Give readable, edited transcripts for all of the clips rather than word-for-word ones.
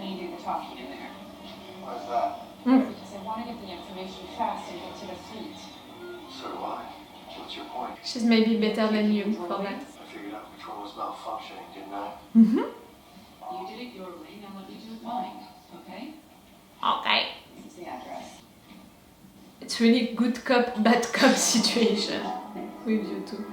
me do the talking in there. Why is that? Because I want to get the information fast and get to the fleet. So do I. What's your point? She's maybe better than you for that. I figured out control was malfunctioning, didn't I? You did it your way, now let me do it mine, okay? Okay. This is the address. It's really good cop, bad cop situation with you two.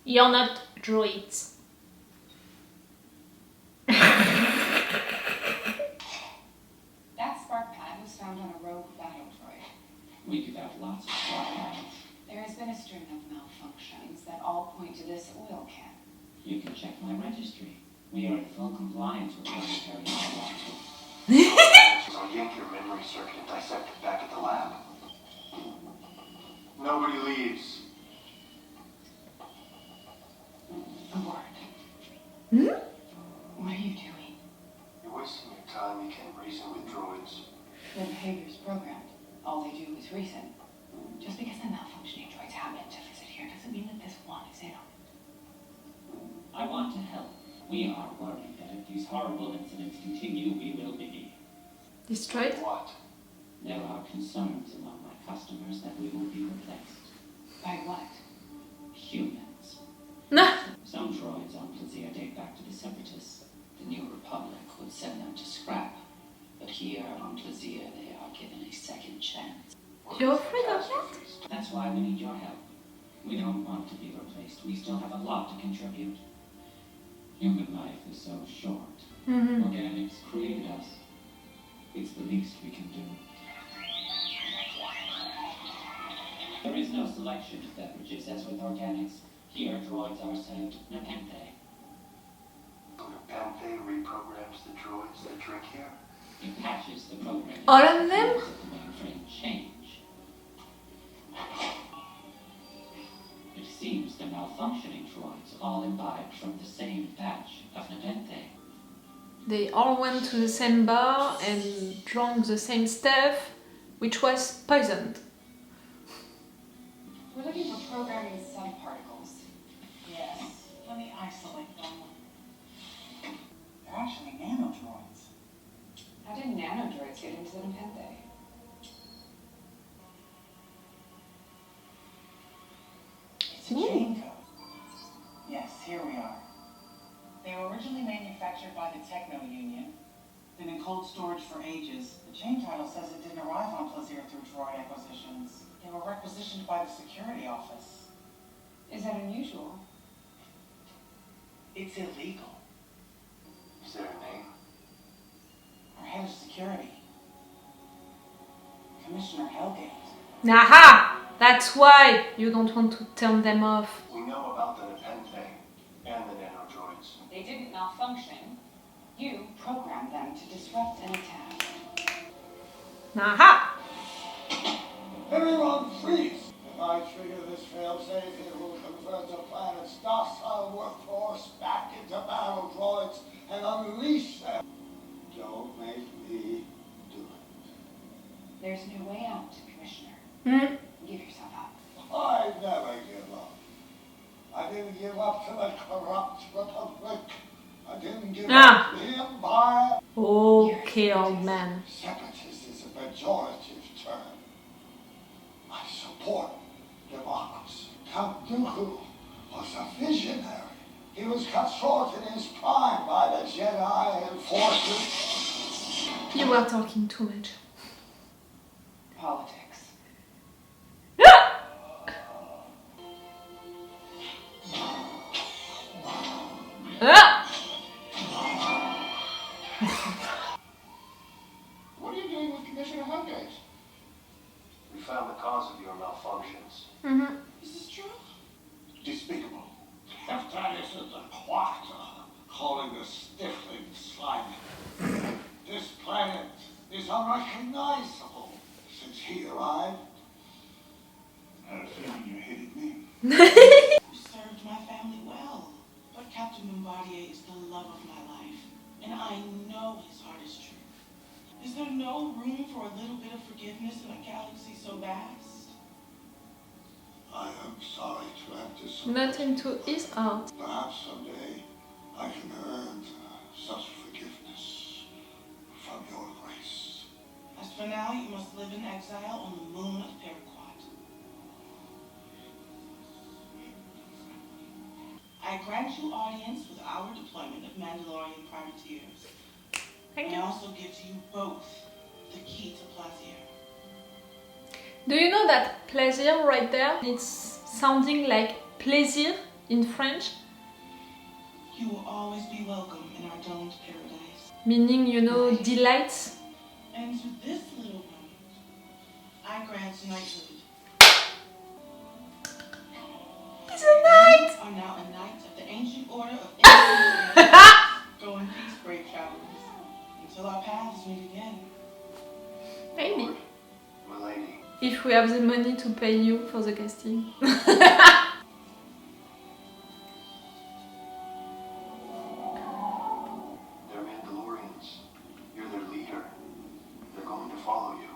You're not droids. That spark pad was found on a rogue battle droid. We could have lots of spark pads. There has been a string of malfunctions that all point to this oil can. You can check my registry. We are in full compliance with planetary law. I'll yank your memory circuit and dissect it back at the lab. Nobody leaves. A word. What are you doing? You're wasting your time. You can't reason with droids. Their behavior's programmed. All they do is reason. Just because the malfunctioning droids happen to visit here doesn't mean that this one is in on it. I want to help. We are worried that if these horrible incidents continue, we will be Destroyed? What? There are concerns among my customers that we will be replaced. By what? Humans. Nah. Some droids on Plazia date back to the Separatists. The New Republic would send them to scrap. But here on Plazia, they are given a second chance. You're afraid of that? That's why we need your help. We don't want to be replaced. We still have a lot to contribute. Human life is so short. Organics created us. It's the least we can do. There is no selection of beverages as with organics. Here, droids are sent nepenthe. Nepenthe reprograms the droids that drink here? It patches the program. All of them? The mainframe change. It seems the malfunctioning droids all imbibed from the same batch of nepenthe. They all went to the same bar and drank the same stuff, which was poisoned. We're looking for programming subparticles. Yes, let me isolate them. They're actually nanodroids. How did nanodroids get into the nepenthe? It's a chain code. Yes, here we are. They were originally manufactured by the Techno Union, been in cold storage for ages. The chain title says it didn't arrive on Plazir through droid acquisitions. They were requisitioned by the security office. Is that unusual? It's illegal. Is there a name? Our head of security, Commissioner Hellgate. Aha! That's why you don't want to turn them off. We know about the nepenthe and the nanodroids. They didn't malfunction. You programmed them to disrupt an attack. Aha! Everyone freeze! If I trigger this failsafe, it will convert the planet's docile workforce back into battle droids and unleash them. Don't make me do it. There's no way out, Commissioner. Give yourself up. I never give up. I didn't give up to the corrupt Republic. I didn't give up to the Empire. Okay, old man. Separatist is a pejorative term. I support democracy. Count Dooku was a visionary. He was cut short in his prime by the Jedi and forces. You were talking too much. Politics. What are you doing with Commissioner Hellgate? We found the cause of your malfunctions. Is this true? Despicable. Leftanis is a quarter, calling the stifling slimy. This planet is unrecognizable since he arrived. I had a feeling you hated me. Who served my family well. But Captain Bombardier is the love of my life, and I know his heart is true. Is there no room for a a little bit of forgiveness in a galaxy so vast? I am sorry to have this. Not into his art. Perhaps someday I can earn such forgiveness from your grace. As for now, you must live in exile on the moon of Paraquat. I grant you audience with our deployment of Mandalorian privateers. Thank I you. also give to you both the key to Plaisir. Do you know that plaisir right there? It's sounding like plaisir in French, You will always be welcome in our domed paradise. meaning, you know, delights. And to this little one, I grant knighthood. He's a knight! You are now a knight of the ancient order of Mandalorian. Go in peace, brave travelers, until our paths meet again. Maybe. Lord, my lady. If we have the money to pay you for the casting. They're Mandalorians. You're their leader. They're going to follow you.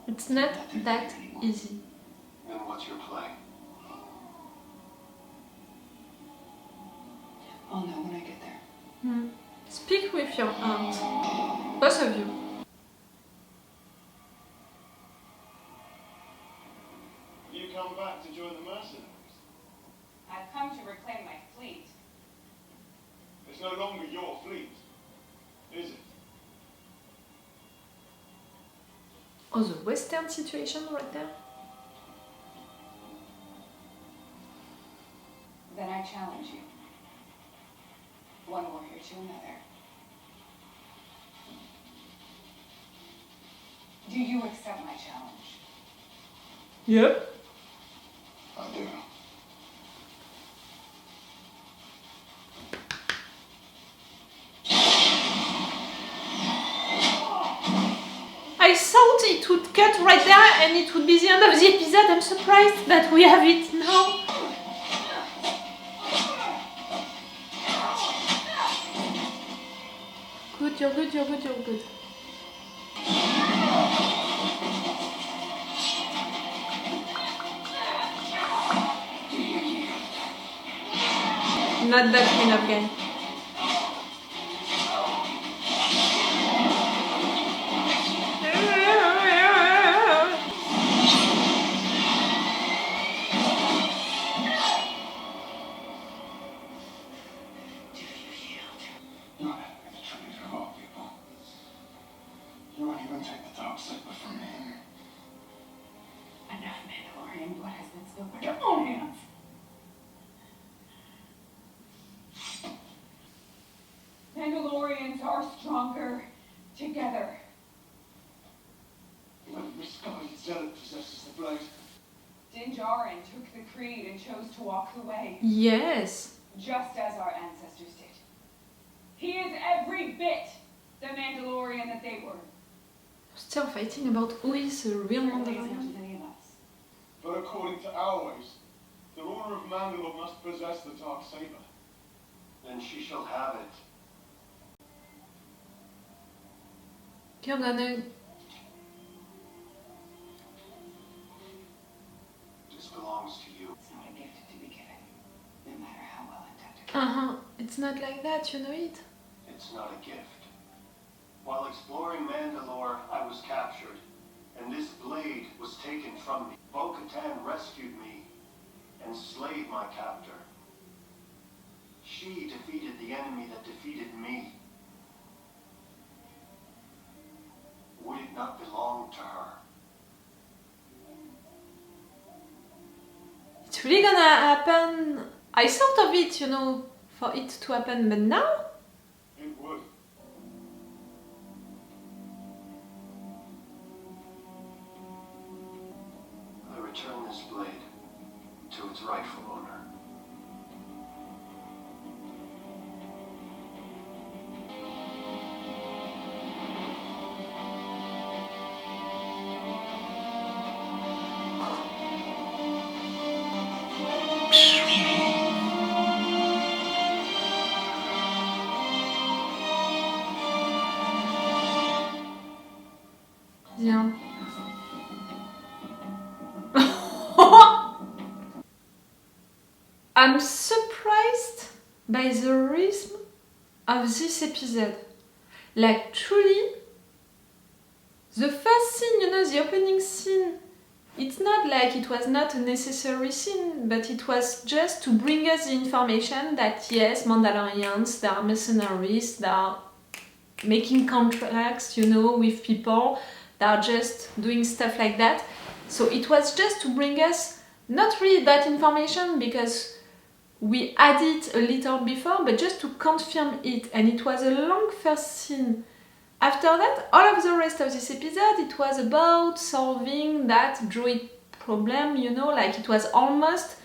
It's not that easy. Then what's your play? I'll know when I get there. Speak with your heart. Both of you. You come back to join the mercenaries. I've come to reclaim my fleet. It's no longer your fleet, is it? Oh, the Western situation right there. Then I challenge you. One warrior to another. Do you accept my challenge? Yep. I do. I thought it would cut right there and it would be the end of the episode. I'm surprised that we have it now. Good, you're good, you're good, you're good. Not that kind of guy. You're having the traitor of all people. You won't even take the DarkSaber from me. Enough Mandalorian blood has been spilled by your own hands. Mandalorians are stronger together. But misguided zealot possesses the blade. Din Djarin took the creed and chose to walk the way, Yes. just as our ancestors did. He is every bit the Mandalorian that they were. Still fighting about who is a real As much as Mandalorian. any of us. But according to our ways, the ruler of Mandalore must possess the DarkSaber. Then she shall have it. You're gonna... This belongs to you. It's not a gift to be given, no matter how well intended. Uh-huh. It's not like that, you know it? It's not a gift. While exploring Mandalore, I was captured, and this blade was taken from me. Bo Katan rescued me and slayed my captor. She defeated the enemy that defeated me. Would it not belong to her? It's really gonna happen. I thought of it, you know, for it to happen, but now? It would. I return this blade to its rightful owner. I'm surprised by the rhythm of this episode. Like, truly, the first scene, you know, the opening scene, it's not like it was not a necessary scene, but it was just to bring us the information that yes, Mandalorians, they are mercenaries, they are making contracts, you know, with people, they are just doing stuff like that. So it was just to bring us not really that information because we had it a little before, but just to confirm it. And it was a long first scene. After that, all of the rest of this episode, it was about solving that droid problem, you know, like it was almost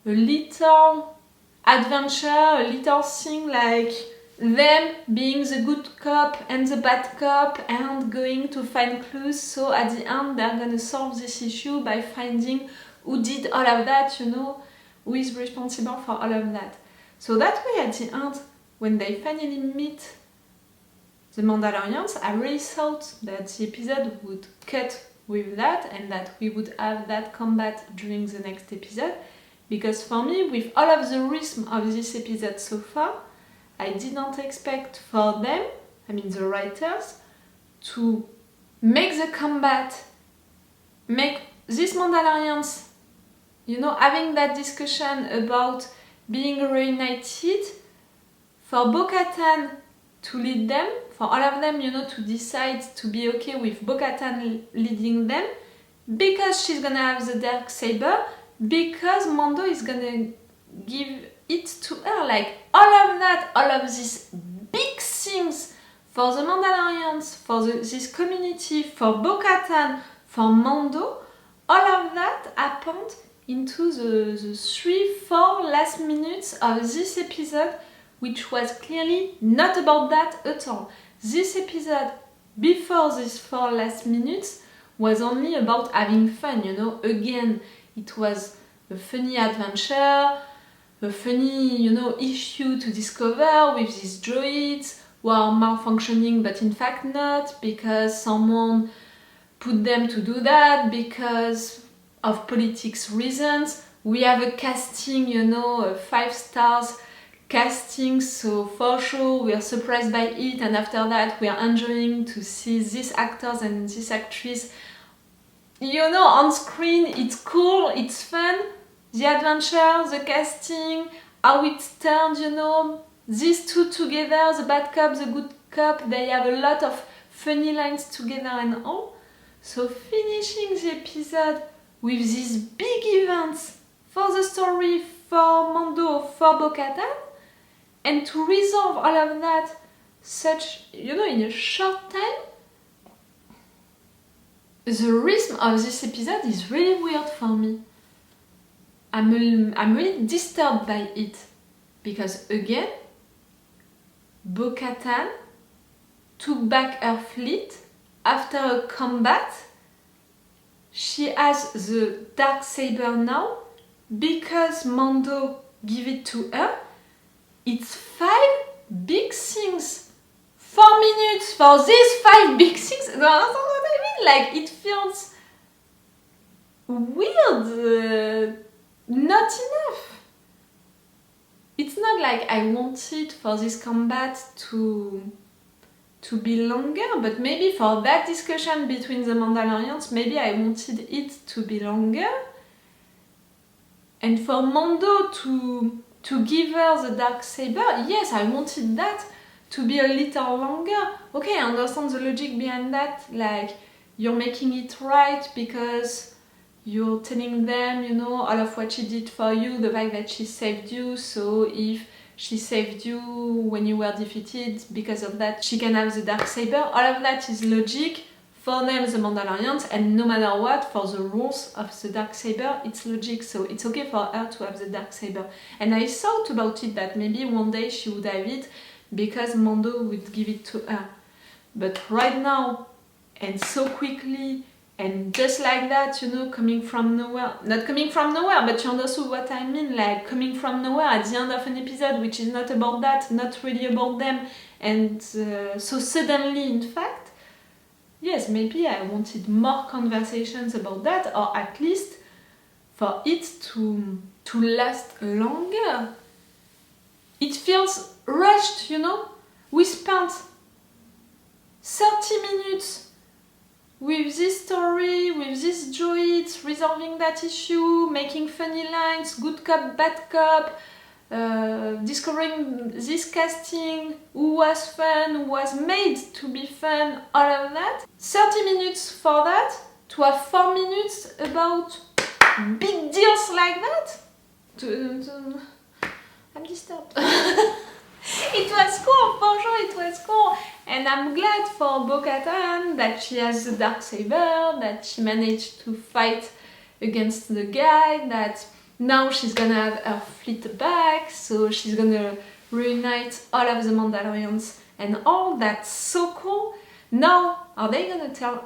a little adventure, a little thing like them being the good cop and the bad cop and going to find clues. So at the end, they're gonna solve this issue by finding who did all of that, you know, who is responsible for all of that. So that way, at the end, when they finally meet the Mandalorians, I really thought that the episode would cut with that and that we would have that combat during the next episode. Because for me, with all of the rhythm of this episode so far, I didn't expect for them, I mean the writers, to make the combat, make these Mandalorians, you know, having that discussion about being reunited, for Bo Katan to lead them, for all of them, you know, to decide to be okay with Bo Katan leading them, because she's gonna have the DarkSaber, because Mando is gonna give it to her. Like, all of that, all of these big things for the Mandalorians, for this community, for Bo Katan, for Mando, all of that happened into the 3-4 last minutes of this episode, which was clearly not about that at all. This episode, before these 4 last minutes, was only about having fun, you know. Again, it was a funny adventure, a funny, you know, issue to discover with these droids who are malfunctioning but in fact not, because someone put them to do that because of politics reasons. We have a casting, you know, a 5 stars casting, so for sure we are surprised by it, and after that we are enjoying to see these actors and this actress, you know, on screen. It's cool, it's fun, the adventure, the casting, how it's turned, you know, these two together, the bad cop, the good cop, they have a lot of funny lines together and all. So finishing the episode with these big events for the story, for Mando, for Bo Katan, and to resolve all of that such, you know, in a short time, the rhythm of this episode is really weird for me. I'm really disturbed by it, because again, Bo Katan took back her fleet after a combat. She has the DarkSaber now because Mando gave it to her. It's 5 big things. 4 minutes for these 5 big things. No, that's not what I mean. Like, it feels weird. Not enough. It's not like I wanted for this combat to be longer, but maybe for that discussion between the Mandalorians, maybe I wanted it to be longer. And for Mando to give her the DarkSaber, yes, I wanted that to be a little longer. Okay, I understand the logic behind that, like, you're making it right because you're telling them, you know, all of what she did for you, the fact that she saved you, so if she saved you when you were defeated, because of that she can have the DarkSaber. All of that is logic for them, the Mandalorians, and no matter what, for the rules of the DarkSaber, it's logic, so it's okay for her to have the DarkSaber. And I thought about it that maybe one day she would have it because Mando would give it to her. But right now, and so quickly, and just like that, you know, coming from nowhere, not coming from nowhere, but you understood what I mean, like coming from nowhere at the end of an episode, which is not about that, not really about them, and so suddenly, in fact, yes, maybe I wanted more conversations about that, or at least for it to last longer. It feels rushed, you know? We spent 30 minutes with this story, with these droids, resolving that issue, making funny lines, good cop, bad cop, discovering this casting, who was fun, who was made to be fun, all of that. 30 minutes for that, to have 4 minutes about big deals like that? I'm disturbed. It was cool, for sure it was cool. And I'm glad for Bo Katan that she has the DarkSaber, that she managed to fight against the guy, that now she's gonna have her fleet back, so she's gonna reunite all of the Mandalorians and all. That's so cool. Now, are they gonna tell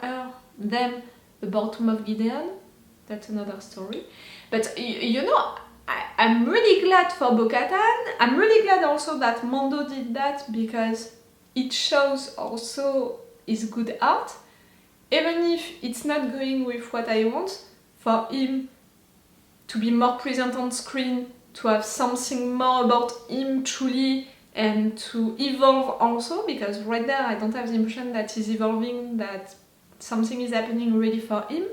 them about Moff Gideon? That's another story. But you know, I'm really glad for Bo Katan. I'm really glad also that Mando did that, because it shows also his good art. Even if it's not going with what I want, for him to be more present on screen, to have something more about him truly, and to evolve also, because right there I don't have the impression that he's evolving, that something is happening really for him.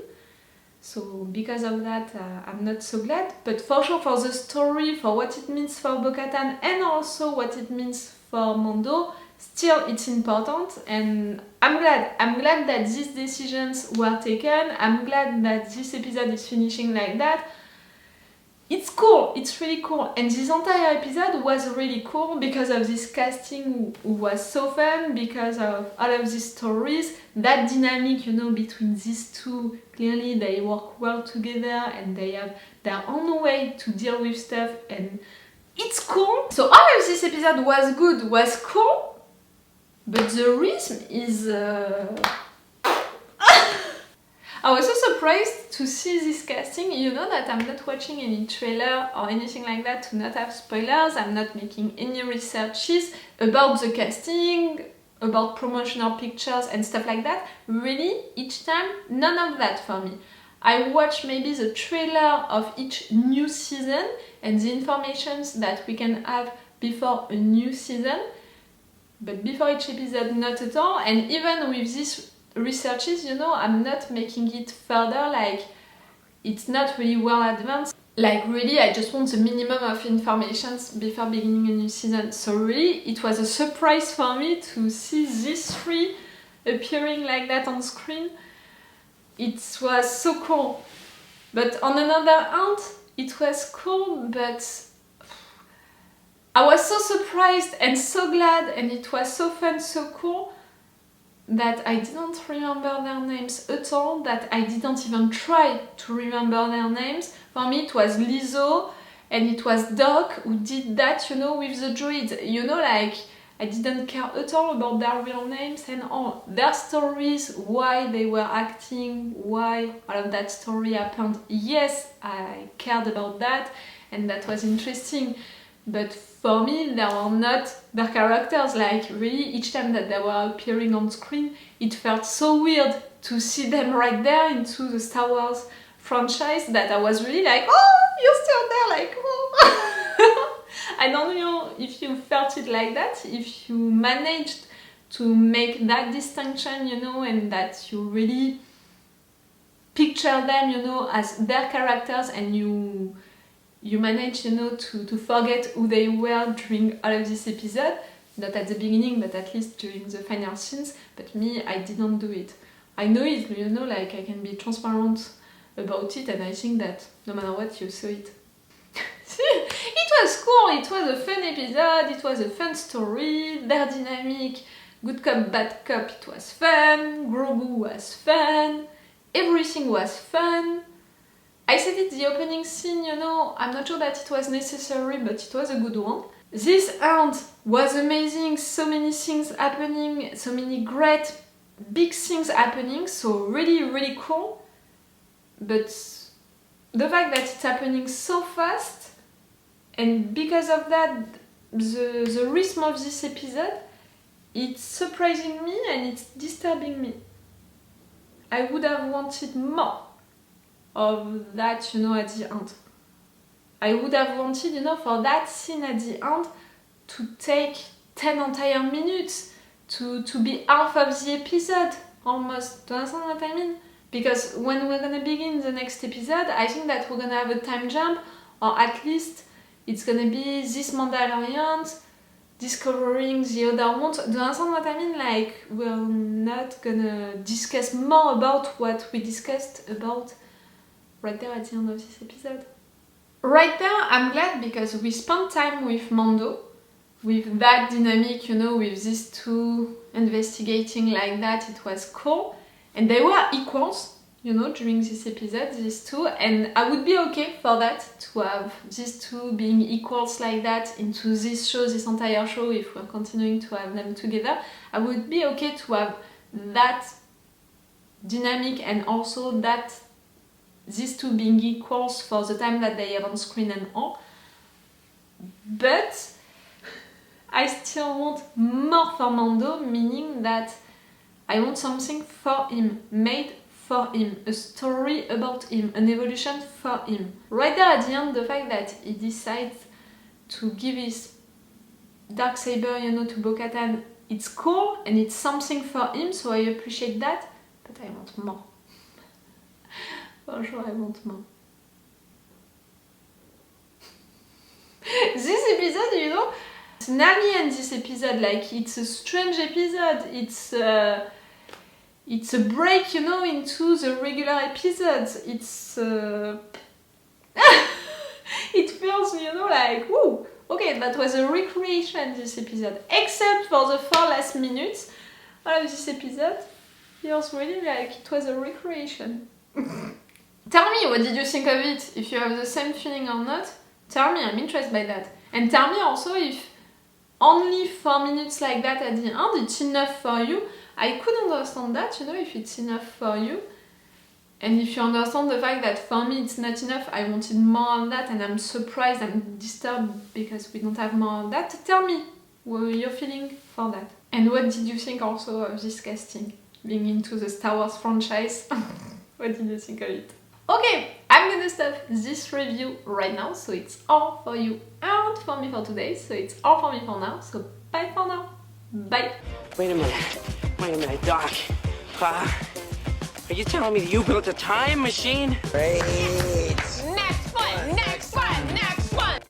So because of that, I'm not so glad. But for sure, for the story, for what it means for Bo Katan, and also what it means for Mando, still it's important, and I'm glad. I'm glad that these decisions were taken. I'm glad that this episode is finishing like that. It's cool, it's really cool. And this entire episode was really cool because of this casting who was so fun, because of all of these stories, that dynamic, you know, between these two. Clearly they work well together and they have their own way to deal with stuff, and it's cool. So all of this episode was good, was cool, but the rhythm is... I was so surprised to see this casting. You know that I'm not watching any trailer or anything like that to not have spoilers. I'm not making any researches about the casting, about promotional pictures and stuff like that. Really, each time, none of that for me. I watch maybe the trailer of each new season and the informations that we can have before a new season, but before each episode, not at all. And even with this researches, you know, I'm not making it further, like it's not really well advanced. Like really, I just want the minimum of information before beginning a new season. So really, it was a surprise for me to see these three appearing like that on screen. It was so cool. But on another hand, it was cool, but I was so surprised and so glad, and it was so fun, so cool, that I didn't remember their names at all, that I didn't even try to remember their names. For me it was Lizzo and it was Doc who did that, you know, with the droid. You know, like, I didn't care at all about their real names and all. Their stories, why they were acting, why all of that story happened. Yes, I cared about that and that was interesting. But for me, they were not their characters. Like, really, each time that they were appearing on screen, it felt so weird to see them right there into the Star Wars franchise, that I was really like, oh, you're still there, like, oh. I don't know if you felt it like that, if you managed to make that distinction, you know, and that you really picture them, you know, as their characters, and you manage, you know, to forget who they were during all of this episode. Not at the beginning, but at least during the final scenes. But me, I didn't do it. I know it, you know, like, I can be transparent about it, and I think that no matter what, you saw it. It was cool, it was a fun episode, it was a fun story, their dynamic, good cop, bad cop, it was fun, Grogu was fun, everything was fun. I said it, the opening scene, you know, I'm not sure that it was necessary, but it was a good one. This end was amazing, so many things happening, so many great big things happening, so really, really cool. But the fact that it's happening so fast, and because of that, the rhythm of this episode, it's surprising me and it's disturbing me. I would have wanted more. of that, you know, at the end. I would have wanted, you know, for that scene at the end to take 10 entire minutes, to be half of the episode, almost. Do you understand what I mean? Because when we're gonna begin the next episode, I think that we're gonna have a time jump, or at least it's gonna be this Mandalorians discovering the other ones. Do you understand what I mean? Like, we're not gonna discuss more about what we discussed about right there at the end of this episode. Right there, I'm glad because we spent time with Mando, with that dynamic, you know, with these two investigating like that. It was cool. And they were equals, you know, during this episode, these two. And I would be okay for that, to have these two being equals like that into this show, this entire show, if we're continuing to have them together. I would be okay to have that dynamic and also that these two being equals for the time that they have on screen and all. But I still want more for Mando, meaning that I want something for him, made for him, a story about him, an evolution for him. Right there at the end, the fact that he decides to give his DarkSaber, you know, to Bo Katan, it's cool and it's something for him, so I appreciate that, but I want more. For sure, I want more. This episode, you know, it's an alien, this episode, like, it's a strange episode, it's a break, you know, into the regular episodes, it's it feels, you know, like, woo, okay, that was a recreation, this episode, except for the 4 last minutes of this episode, feels really like it was a recreation. Tell me, what did you think of it? If you have the same feeling or not, tell me, I'm interested by that. And tell me also if only 4 minutes like that at the end, it's enough for you. I could understand that, you know, if it's enough for you. And if you understand the fact that for me it's not enough, I wanted more of that, and I'm surprised, I'm disturbed because we don't have more of that. Tell me what you're feeling for that. And what did you think also of this casting? Being into the Star Wars franchise, what did you think of it? Okay, I'm gonna stop this review right now, so it's all for you and for me for today, so it's all for me for now, so bye for now. Bye. Wait a minute, Doc. Are you telling me that you built a time machine? Hey.